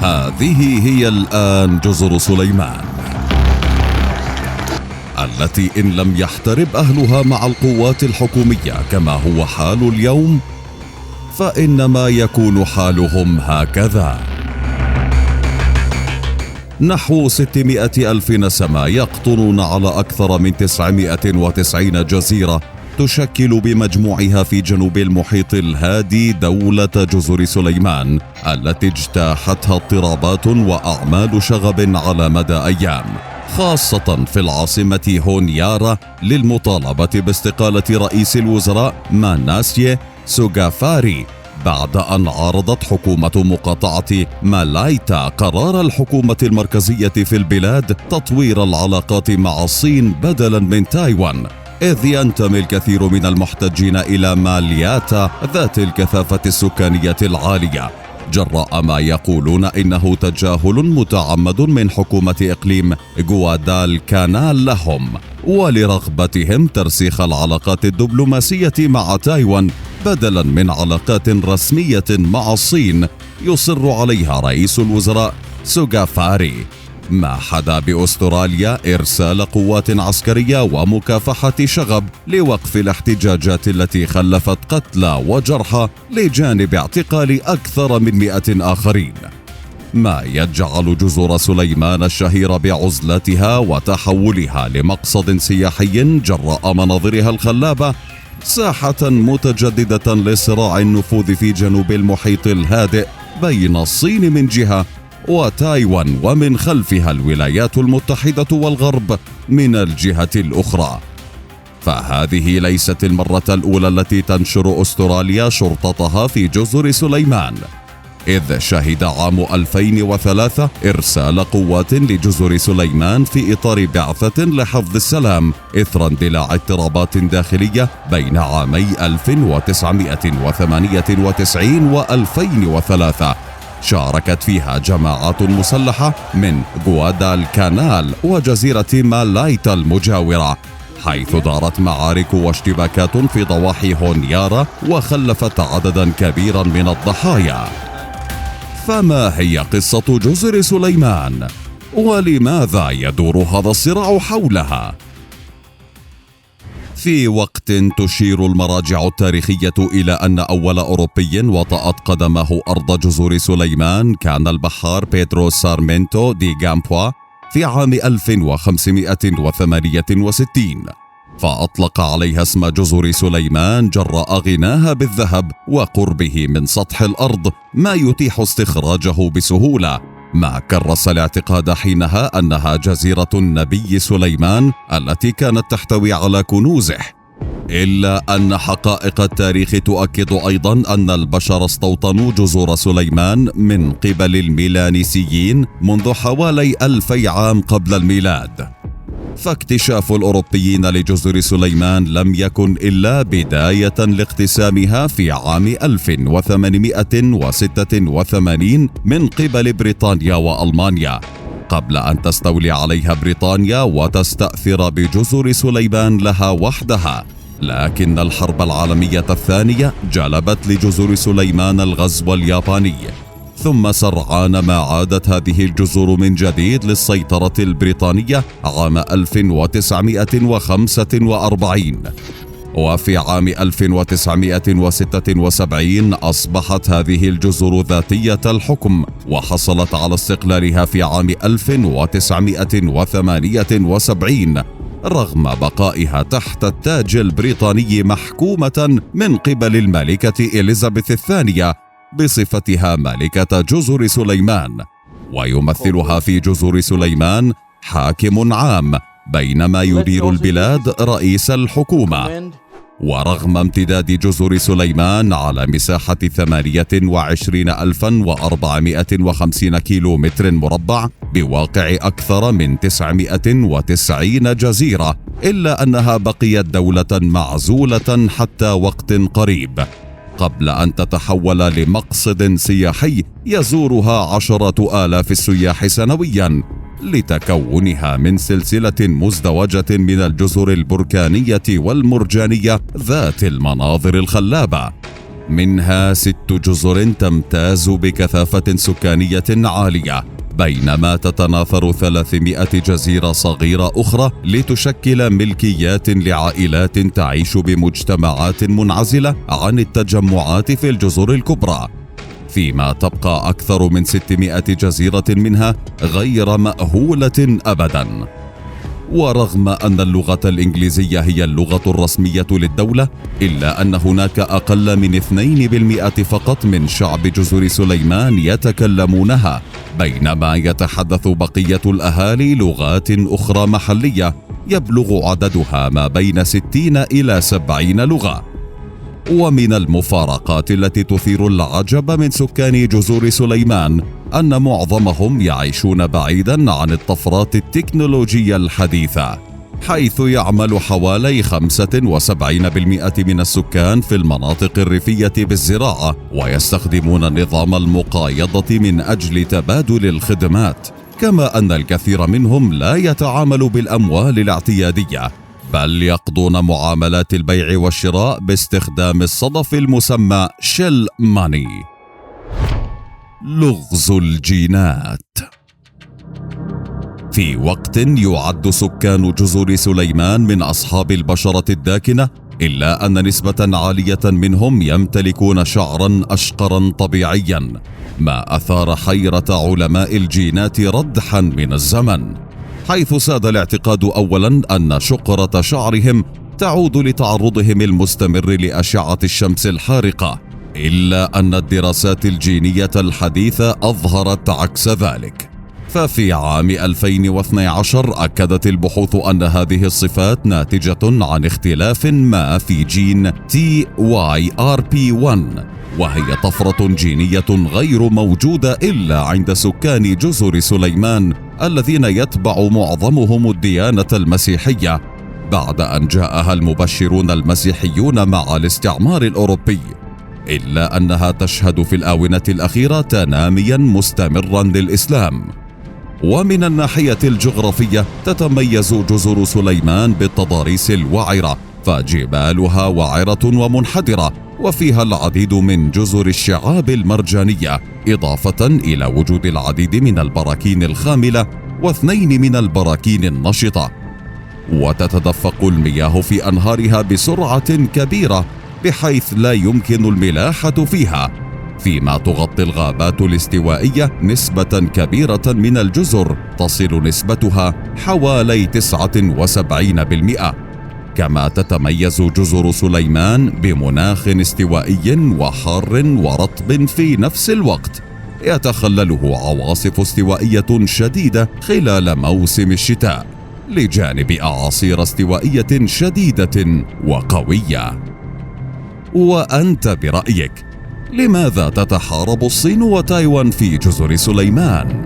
هذه هي الآن جزر سليمان، التي إن لم يحترب أهلها مع القوات الحكومية كما هو حال اليوم، فإنما يكون حالهم هكذا. نحو 600 ألف نسمة يقطنون على أكثر من 990 جزيرة تشكل بمجموعها في جنوب المحيط الهادي دولة جزر سليمان، التي اجتاحتها اضطرابات وأعمال شغب على مدى أيام، خاصة في العاصمة هونيارا، للمطالبة باستقالة رئيس الوزراء ماناسيه سوغافاري بعد أن عارضت حكومة مقاطعة مالايتا قرار الحكومة المركزية في البلاد تطوير العلاقات مع الصين بدلا من تايوان، إذ ينتمي الكثير من المحتجين إلى مالياتا ذات الكثافة السكانية العالية، جراء ما يقولون إنه تجاهل متعمد من حكومة إقليم غوادالكانال لهم، ولرغبتهم ترسيخ العلاقات الدبلوماسية مع تايوان بدلا من علاقات رسمية مع الصين يصر عليها رئيس الوزراء سوغافاري، ما حدا بأستراليا إرسال قوات عسكرية ومكافحة شغب لوقف الاحتجاجات التي خلفت قتلى وجرحى لجانب اعتقال أكثر من 100 آخرين، ما يجعل جزر سليمان الشهيرة بعزلتها وتحولها لمقصد سياحي جراء مناظرها الخلابة ساحة متجددة لصراع النفوذ في جنوب المحيط الهادئ بين الصين من جهة وتايوان ومن خلفها الولايات المتحدة والغرب من الجهة الأخرى. فهذه ليست المرة الأولى التي تنشر أستراليا شرطتها في جزر سليمان، إذ شهد عام 2003 إرسال قوات لجزر سليمان في إطار بعثة لحفظ السلام إثر اندلاع اضطرابات داخلية بين عامي 1998 و2003 شاركت فيها جماعات مسلحة من غوادالكانال وجزيرة مالايتا المجاورة، حيث دارت معارك واشتباكات في ضواحي هونيارا وخلفت عددا كبيرا من الضحايا. فما هي قصة جزر سليمان؟ ولماذا يدور هذا الصراع حولها؟ في وقت تشير المراجع التاريخية إلى أن أول أوروبي وطأت قدمه أرض جزر سليمان كان البحار بيدرو سارمينتو دي غامبوا في عام 1568، فأطلق عليها اسم جزر سليمان جراء غناها بالذهب وقربه من سطح الأرض ما يتيح استخراجه بسهولة، ما كرس الاعتقاد حينها أنها جزيرة النبي سليمان التي كانت تحتوي على كنوزه. إلا أن حقائق التاريخ تؤكد أيضا أن البشر استوطنوا جزر سليمان من قبل الميلانيسيين منذ حوالي 2000 عام قبل الميلاد، فاكتشاف الأوروبيين لجزر سليمان لم يكن إلا بداية لاقتسامها في عام 1886 من قبل بريطانيا وألمانيا، قبل أن تستولي عليها بريطانيا وتستأثر بجزر سليمان لها وحدها. لكن الحرب العالمية الثانية جلبت لجزر سليمان الغزو الياباني، ثم سرعان ما عادت هذه الجزر من جديد للسيطرة البريطانية عام 1945، وفي عام 1976 أصبحت هذه الجزر ذاتية الحكم، وحصلت على استقلالها في عام 1978 رغم بقائها تحت التاج البريطاني محكومة من قبل الملكة إليزابيث الثانية بصفتها ملكة جزر سليمان، ويمثلها في جزر سليمان حاكم عام بينما يدير البلاد رئيس الحكومة. ورغم امتداد جزر سليمان على مساحة 28,450 كيلومتر مربع بواقع أكثر من 990 جزيرة، إلا أنها بقيت دولة معزولة حتى وقت قريب، قبل أن تتحول لمقصد سياحي يزورها 10,000 السياح سنوياً، لتكونها من سلسلة مزدوجة من الجزر البركانية والمرجانية ذات المناظر الخلابة. منها 6 جزر تمتاز بكثافة سكانية عالية، بينما تتناثر 300 جزيرة صغيرة أخرى لتشكل ملكيات لعائلات تعيش بمجتمعات منعزلة عن التجمعات في الجزر الكبرى، فيما تبقى أكثر من 600 جزيرة منها غير مأهولة أبداً. ورغم أن اللغة الإنجليزية هي اللغة الرسمية للدولة، إلا أن هناك أقل من 2% فقط من شعب جزر سليمان يتكلمونها، بينما يتحدث بقية الأهالي لغات أخرى محلية يبلغ عددها ما بين 60 إلى 70 لغة. ومن المفارقات التي تثير العجب من سكان جزر سليمان أن معظمهم يعيشون بعيداً عن الطفرات التكنولوجية الحديثة، حيث يعمل حوالي 75% من السكان في المناطق الريفية بالزراعة، ويستخدمون نظام المقايضة من أجل تبادل الخدمات، كما أن الكثير منهم لا يتعامل بالأموال الاعتيادية، بل يقضون معاملات البيع والشراء باستخدام الصدف المسمى شيل ماني. لغز الجينات. في وقت يعد سكان جزر سليمان من أصحاب البشرة الداكنة، إلا أن نسبة عالية منهم يمتلكون شعرا أشقرا طبيعيا، ما أثار حيرة علماء الجينات ردحا من الزمن، حيث ساد الاعتقاد أولا أن شقرة شعرهم تعود لتعرضهم المستمر لأشعة الشمس الحارقة، إلا أن الدراسات الجينية الحديثة أظهرت عكس ذلك. ففي عام 2012 أكدت البحوث أن هذه الصفات ناتجة عن اختلاف ما في جين TYRP1، وهي طفرة جينية غير موجودة إلا عند سكان جزر سليمان الذين يتبع معظمهم الديانة المسيحية، بعد أن جاءها المبشرون المسيحيون مع الاستعمار الأوروبي، إلا أنها تشهد في الآونة الأخيرة تناميا مستمرا للإسلام. ومن الناحية الجغرافية تتميز جزر سليمان بالتضاريس الوعرة، فجبالها وعرة ومنحدرة، وفيها العديد من جزر الشعاب المرجانية، إضافة إلى وجود العديد من البراكين الخاملة و2 من البراكين النشطة، وتتدفق المياه في أنهارها بسرعة كبيرة بحيث لا يمكن الملاحة فيها، فيما تغطي الغابات الاستوائية نسبة كبيرة من الجزر تصل نسبتها حوالي 79%. كما تتميز جزر سليمان بمناخ استوائي وحار ورطب في نفس الوقت، يتخلله عواصف استوائية شديدة خلال موسم الشتاء، لجانب أعاصير استوائية شديدة وقوية. وأنت برأيك، لماذا تتحارب الصين وتايوان في جزر سليمان؟